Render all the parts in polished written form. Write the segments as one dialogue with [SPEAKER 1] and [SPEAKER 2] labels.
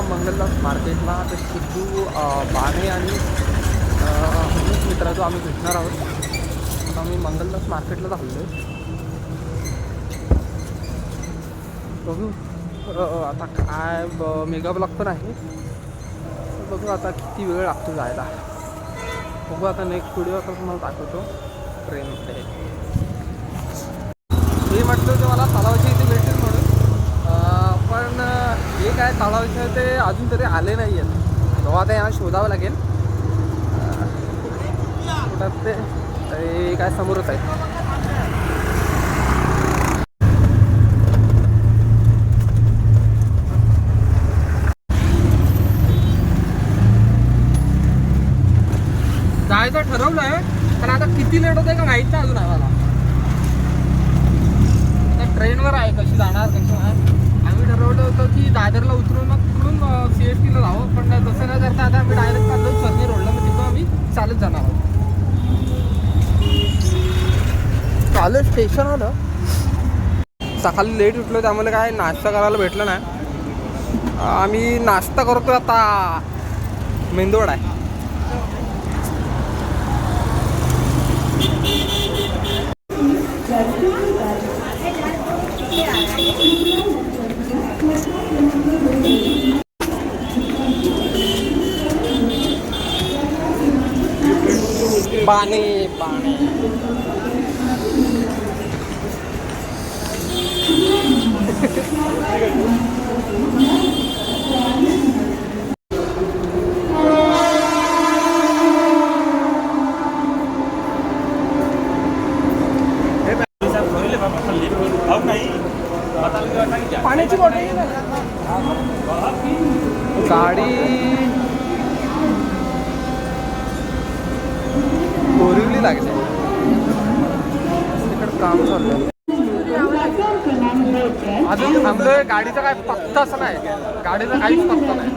[SPEAKER 1] मंगलदास मार्केटला तर सिद्धू बाणे आणि मित्र जो आम्ही भेटणार आहोत. आता आम्ही मंगलदास मार्केटला चाललो आहे. बघू आता काय मेगा ब्लॉक पण आहे. बघू आता किती वेळ लागतो जायला. बघू आता नेक्स्ट व्हिडिओ आता तुम्हाला दाखवतो ट्रेनमध्ये. हे म्हटलं ते मला तलावाच्या इथे भेटेल म्हणून, पण हे काय तलावाच्या ते अजून तरी आले नाही आहेत. तेव्हा आता यहाँ शोधावं लागेल कुठं ते काय समोरच आहे. जायचं ठरवलं आहे पण आता किती लेट होतं का माहीत नाही अजून आम्हाला. आता ट्रेनवर आहे कशी जाणार कशी नाही. आम्ही ठरवलं होतं की दादरला उतरून मग तिकडून CSTला जावं, पण तसं न करता आता आम्ही डायरेक्ट चाललो चर्नी रोडला. मग तिथून आम्ही चालत जाणार आहोत. चालत स्टेशन आलं. सकाळी लेट उठलो त्यामुळे काय नाश्ता करायला भेटलं नाही. आम्ही नाश्ता करतो आता मेंदूवडा आहे. बाणे बाणे पाण्याची बॉटल गाडी बोरिवली लागली. तिकडं काम चाललं अजून थांबलोय. गाडीचा काय पत्ता असं नाही. गाडीचा काहीच पत्ता नाही.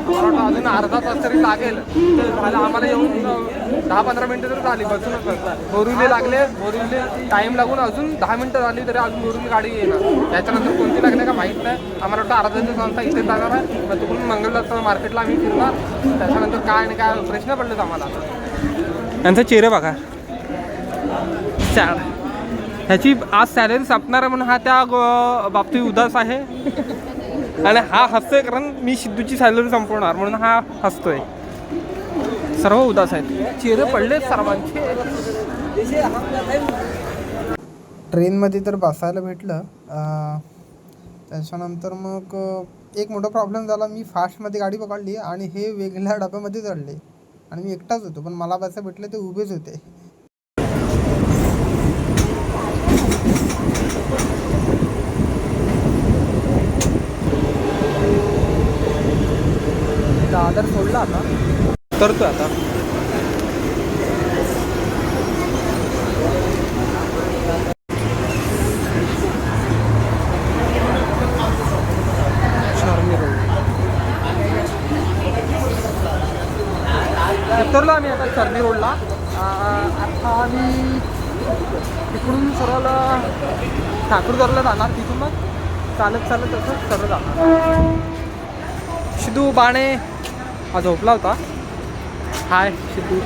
[SPEAKER 1] मला अजून अर्धा तास तरी लागेल. झालं आम्हाला येऊन 10-15 मिनटं तरी झाली बसूनच. बोरिवली लागले. बोरिवली टाईम लागून अजून 10 मिनटं झाली तरी अजून बोरिवली गाडी येणार. त्याच्यानंतर कोणती लागली का माहीत नाही. आम्हाला वाटतं अर्धा तास इथे जाणार आहे. मग तिकडून मंगलदास मार्केटला आम्ही फिरणार. त्याच्यानंतर काय आणि काय प्रश्न पडलेत आम्हाला. त्यांचा चेहरा बघा. ह्याची आज सॅलरी संपणार आहे म्हणून हा त्या बाबतीत उदास आहे. आणि हा हसतोय कारण मी सिद्धूची सॅलरी संपवणार म्हणून हा हसतोय. सर्व उदास आहेत. चेहरे पडलेत सर्वांचे. ट्रेनमध्ये तर बसायला भेटलं. त्याच्यानंतर मग एक मोठा प्रॉब्लेम झाला. मी फास्टमध्ये गाडी पकडली आणि हे वेगळ्या डब्यामध्ये चढले आणि मी एकटाच होतो. पण मला बसायला भेटले ते उभेच होते. दादर सोडला आता उतरतोय आता. उतरलो आम्ही आता चर्नी रोडला. आता आम्ही तिकडून सरळ ठाकूरद्वारला जाणार. तिथून मग चालत असं सरळ जाणार. सिद्धू बाणे हा झोपला होता. हाय सिद्धू.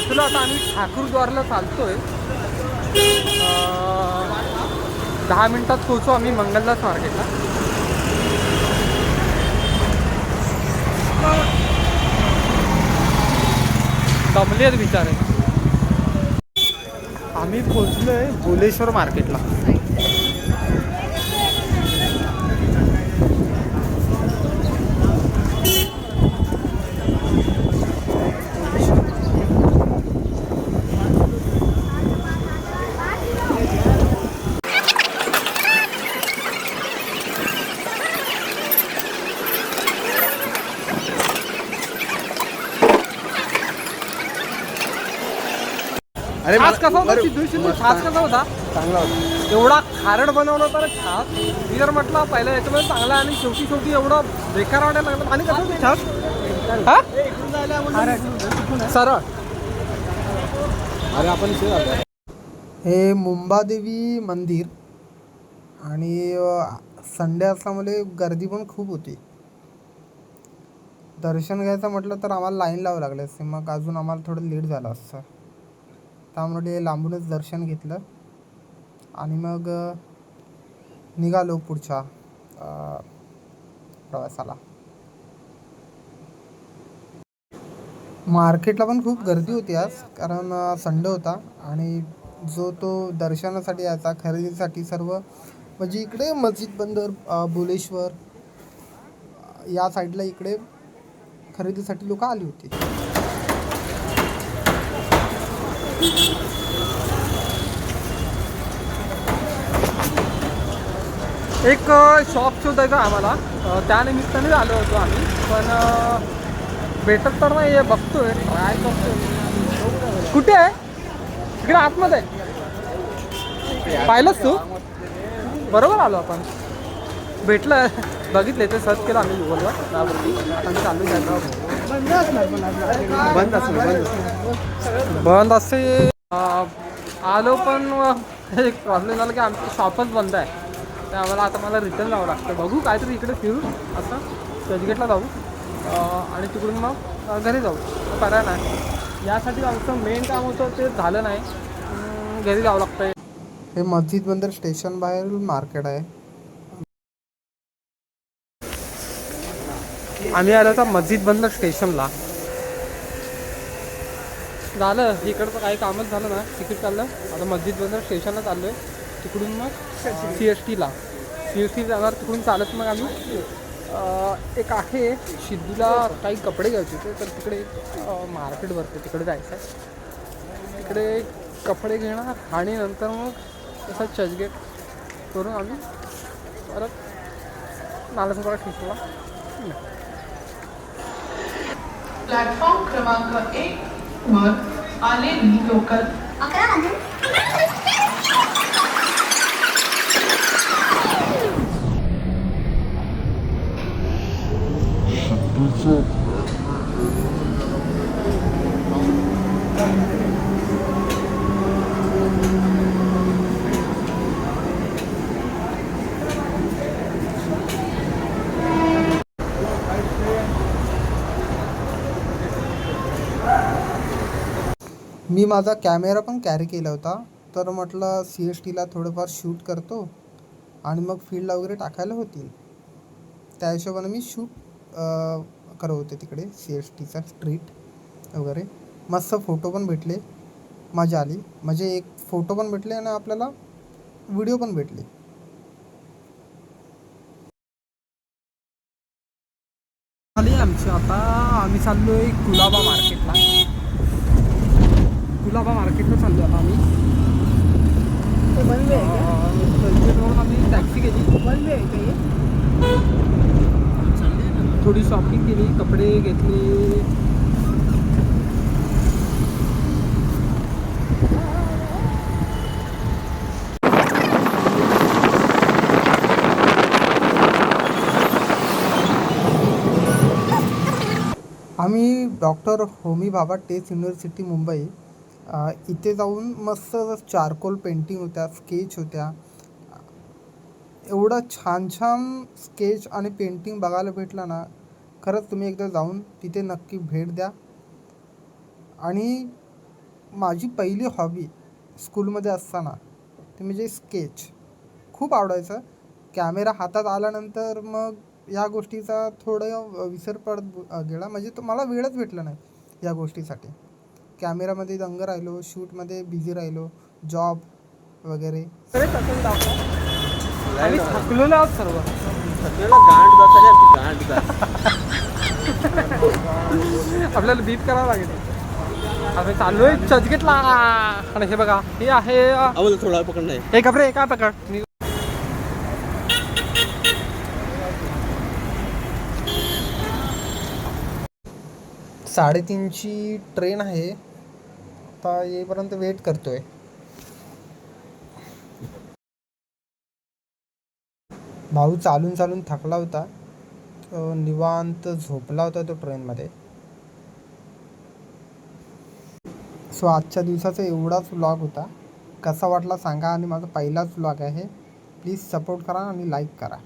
[SPEAKER 1] तुला आता आम्ही ठाकूरद्वारला चालतोय. 10 मिनिटात पोहोचू आम्ही मंगलदास मार्केटला. दमले आहेत बिचारे. आम्ही पोहोचलोय भुलेश्वर मार्केटला.
[SPEAKER 2] अरे
[SPEAKER 1] छास कसा होता सिद्धू? छास कसा होता?
[SPEAKER 2] चांगला होता.
[SPEAKER 1] एवढा खारड बनवलं होता छास. मी जर म्हटलं पहिलं याच्यामध्ये चांगला आणि शेवटी एवढं बेकार वाटायला लागलं. आणि कसं होतं छास? सरळ.
[SPEAKER 2] अरे आपण
[SPEAKER 3] हे मुंबादेवी मंदिर आणि संडे असल्यामुळे गर्दी पण खूप होती. दर्शन घ्यायचं म्हटलं तर आम्हाला लाईन लावावं लागले असते, मग अजून आम्हाला थोडं लेट झालं असतं. त्यामुळे लांबूनच दर्शन घेतलं आणि मग निघालो पुढच्या प्रवासाला. मार्केटला पण खूप गर्दी होती आज, कारण संडे होता आणि जो तो दर्शनासाठी यायचा, खरेदीसाठी सर्व म्हणजे इकडे मस्जिद बंदर, बुलेश्वर या साईडला इकडे खरेदीसाठी लोक आली होती.
[SPEAKER 1] एक शॉप शोधायचा आम्हाला, त्या निमित्ताने आलो होतो आम्ही, पण भेटत तर नाही आहे. बघतोय ट्राय करतोय. कुठे आहे? इकडे आतमध्ये पाहिलंच तू? बरोबर आलो आपण. भेटलं, बघितले ते सर्च केलं आम्ही गुगलवर त्यावरती. आता मी चालू घ्यायला बंद असे आलो, पण एक प्रॉब्लेम झाला की आमची शॉपच बंद आहे. तर आम्हाला आता मला रिटर्न जावं लागतं. बघू काहीतरी इकडे फिरू, असं चर्चगेटला जाऊ आणि तिकडून मग घरी जाऊ. पर्याय नाही. यासाठी आमचं मेन काम होतं ते झालं नाही, घरी जावं लागतं.
[SPEAKER 3] हे मस्जिद बंदर स्टेशन बाहेर मार्केट आहे.
[SPEAKER 1] आम्ही आलो होतो मस्जिद बंदर स्टेशनला. झालं इकडचं काही कामच झालं ना, तिकीट काढलं. आता मस्जिद बंदर स्टेशनला चाललो आहे. तिकडून मग CST जाणार. तिकडून चालत मग आम्ही एक आहे सिद्धूला काही कपडे घ्यायचे होते, तर तिकडे मार्केट भरते, तिकडे जायचं आहे. तिकडे कपडे घेणार आणि नंतर मग तसं चर्चगेट करून आम्ही परत नालासोपारा स्टेशनला.
[SPEAKER 4] प्लॅटफॉर्म क्रमांक 1 वर आलेली लोकल 11
[SPEAKER 3] मी माझा कॅमेरा पण कॅरी केला होता, तर म्हटलं CSTला थोडंफार शूट करतो आणि मग फील्डला वगैरे टाकायला होतील. त्या हिशोबाने मी शूट करत होते तिकडे CSTचा स्ट्रीट वगैरे. मस्त फोटो पण भेटले, मजा आली. म्हणजे एक फोटो पण भेटले आणि आपल्याला व्हिडिओ पण भेटले.
[SPEAKER 1] झाली आमची. आता आम्ही चाललो आहे कुलाबा मार्केटला. चाललो आता आम्ही. चर्चगेटवरून आम्ही टॅक्सी केली. थोडी शॉपिंग केली, कपडे घेतले.
[SPEAKER 3] आम्ही doctor Homi Bhabha state university Mumbai इथे जाऊन मस्त चारकोल पेंटिंग होत्या, स्केच होत्या. एवढं छान छान स्केच आणि पेंटिंग बघायला भेटलं ना, खरंच तुम्ही एकदा जाऊन तिथे नक्की भेट द्या. आणि माझी पहिली हॉबी स्कूलमध्ये असताना ते म्हणजे स्केच खूप आवडायचं. कॅमेरा हातात आल्यानंतर मग या गोष्टीचा थोडं विसर पडत गेला. म्हणजे तो मला वेळच भेटला नाही या गोष्टीसाठी. कॅमेरामध्ये दंग राहिलो, शूटमध्ये बिझी राहिलो, जॉब वगैरे.
[SPEAKER 1] आम्ही थकलेलो आहोत सर्व. आपल्याला बीप करावं लागेल. आम्ही चाललो आहे चर्चगेटला. आणि हे बघा, हे आहे
[SPEAKER 2] थोडा पकड नाही.
[SPEAKER 1] हे कपडे काय पकड.
[SPEAKER 3] 3:30ची ट्रेन आहे. आता येईपर्यंत वेट करतोय. भाऊ चालून चालून थकला होता, निवांत झोपला होता तो ट्रेनमध्ये. सो आजच्या दिवसाचा एवढाच व्लॉग होता. कसा वाटला सांगा आणि माझा पहिलाच व्लॉग आहे. प्लीज सपोर्ट करा आणि लाईक करा.